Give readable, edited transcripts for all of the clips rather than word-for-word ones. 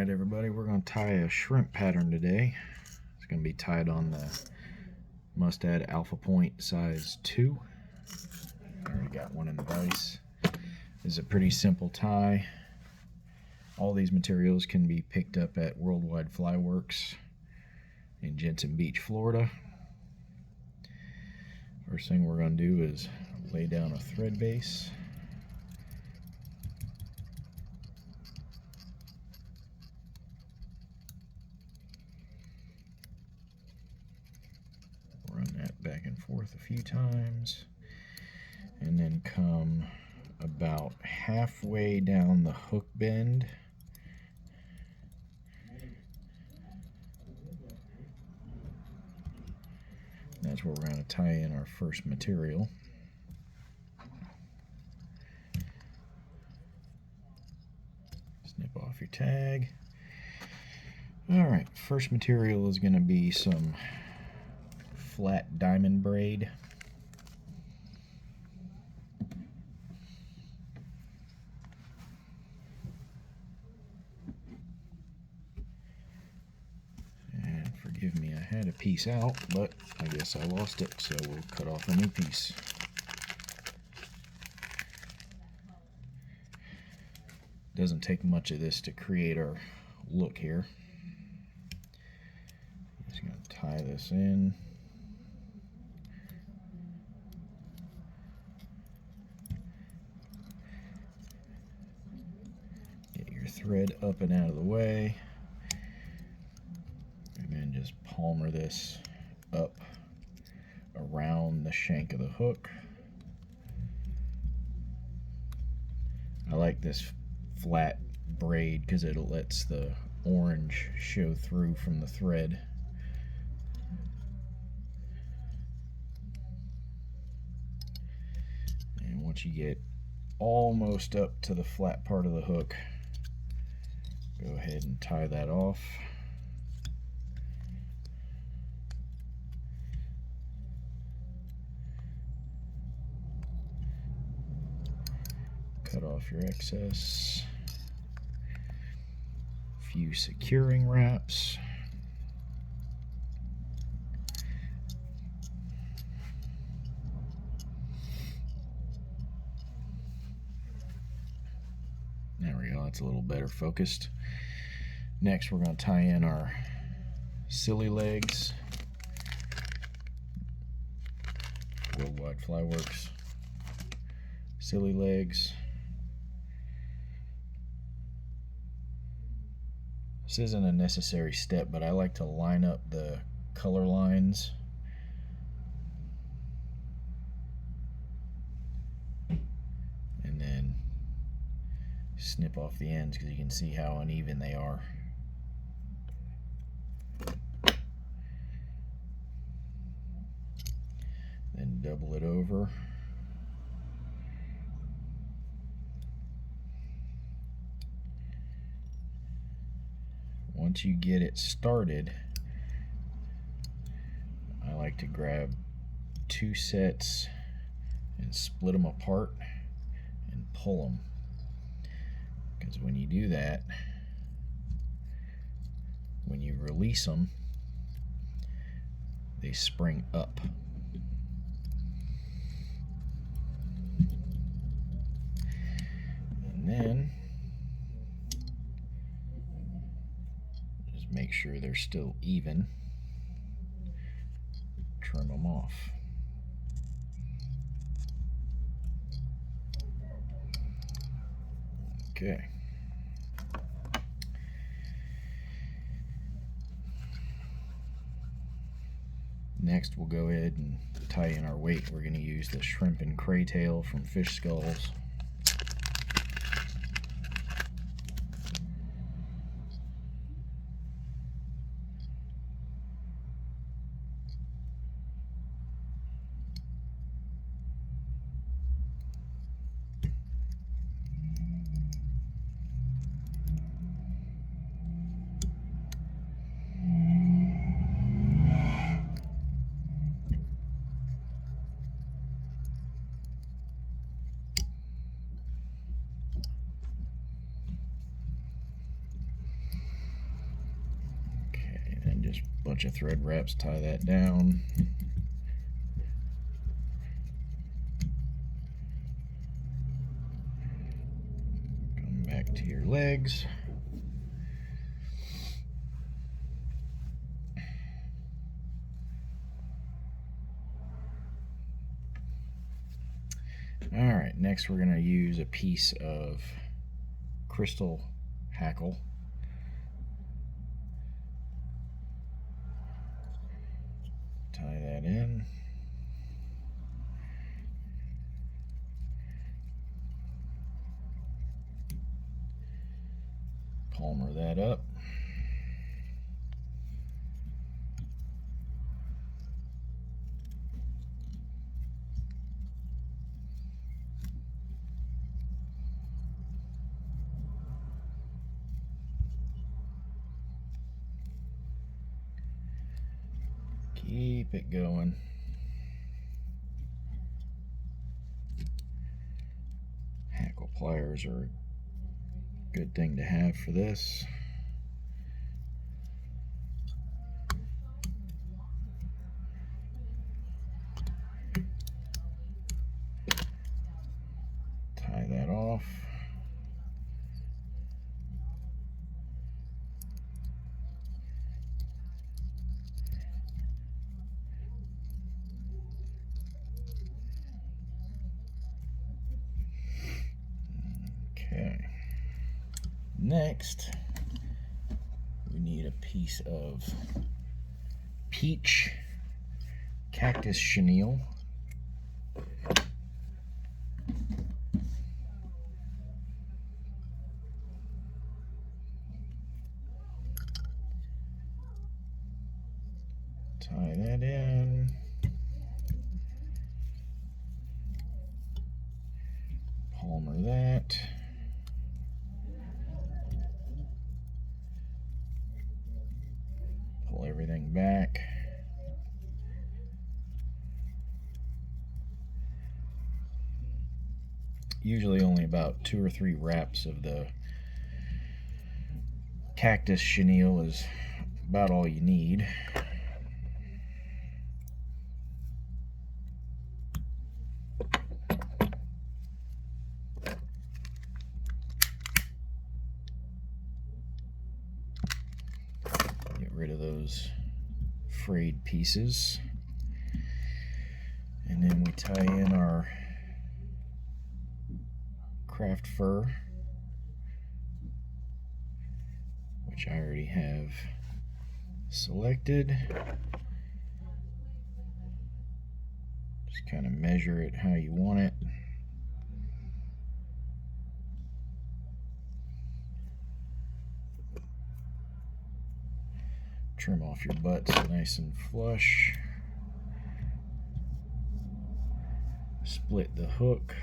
Alright everybody, we're going to tie a shrimp pattern today. It's going to be tied on the Mustad Alpha Point size 2. I already got one in the vise. This is a pretty simple tie. All these materials can be picked up at Worldwide Fly Works in Jensen Beach, Florida. First thing we're going to do is lay down a thread base. Run that back and forth a few times, and then come about halfway down the hook bend. That's where we're going to tie in our first material. Snip off your tag. Alright, first material is going to be some flat diamond braid. And forgive me, I had a piece out, but I guess I lost it, so we'll cut off a new piece. Doesn't take much of this to create our look here. Just going to tie this in. Thread up and out of the way, and then just palmer this up around the shank of the hook. I like this flat braid because it lets the orange show through from the thread. And once you get almost up to the flat part of the hook, go ahead and tie that off. Cut off your excess. A few securing wraps. There we go, that's a little better focused. Next, we're going to tie in our silly legs. Worldwide Fly Works. Silly legs. This isn't a necessary step, but I like to line up the color lines. And then snip off the ends because you can see how uneven they are. Then double it over. Once you get it started, I like to grab 2 sets and split them apart and pull them. Because when you do that, when you release them, they spring up. And then just make sure they're still even. Trim them off. Okay. Next, we'll go ahead and tie in our weight. We're going to use the shrimp and craytail from Fish Skulls. bunch of thread wraps, tie that down. Come back to your legs. Alright, next we're going to use a piece of crystal hackle. Tie that in. Palmer that up. Keep it going. Hackle pliers are a good thing to have for this. Tie that off. Okay. Next, we need a piece of peach cactus chenille. Tie that in. Palmer that. Pull everything back. Usually only about 2 or 3 wraps of the cactus chenille is about all you need. Get rid of those frayed pieces. And then we tie in our craft fur, which I already have selected. Just kind of measure it how you want it. Trim off your butts nice and flush. Split the hook.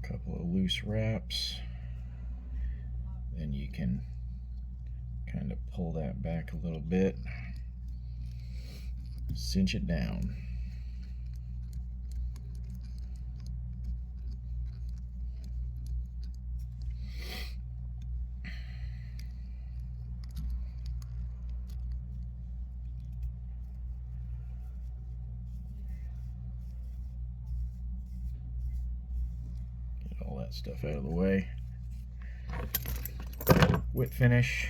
Couple of loose wraps. Then you can kind of pull that back a little bit. Cinch it down. Get all that stuff out of the way. Whip finish.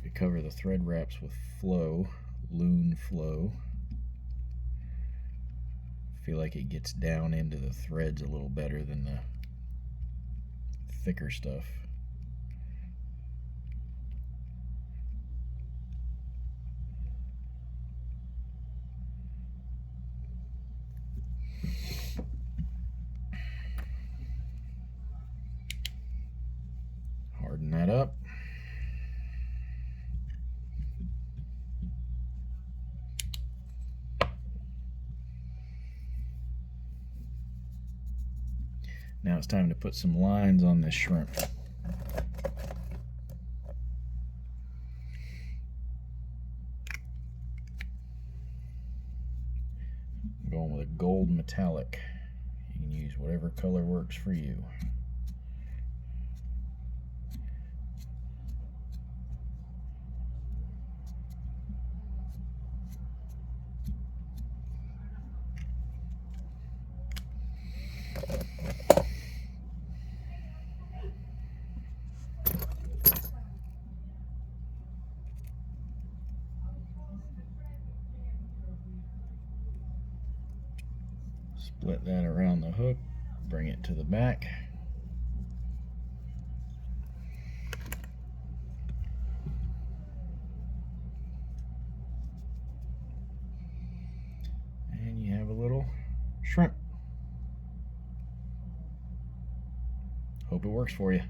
To cover the thread wraps with flow, loon flow. I feel like it gets down into the threads a little better than the thicker stuff. Harden that up. Now it's time to put some lines on this shrimp. I'm going with a gold metallic. You can use whatever color works for you. Split that around the hook, bring it to the back. And you have a little shrimp. Hope it works for you.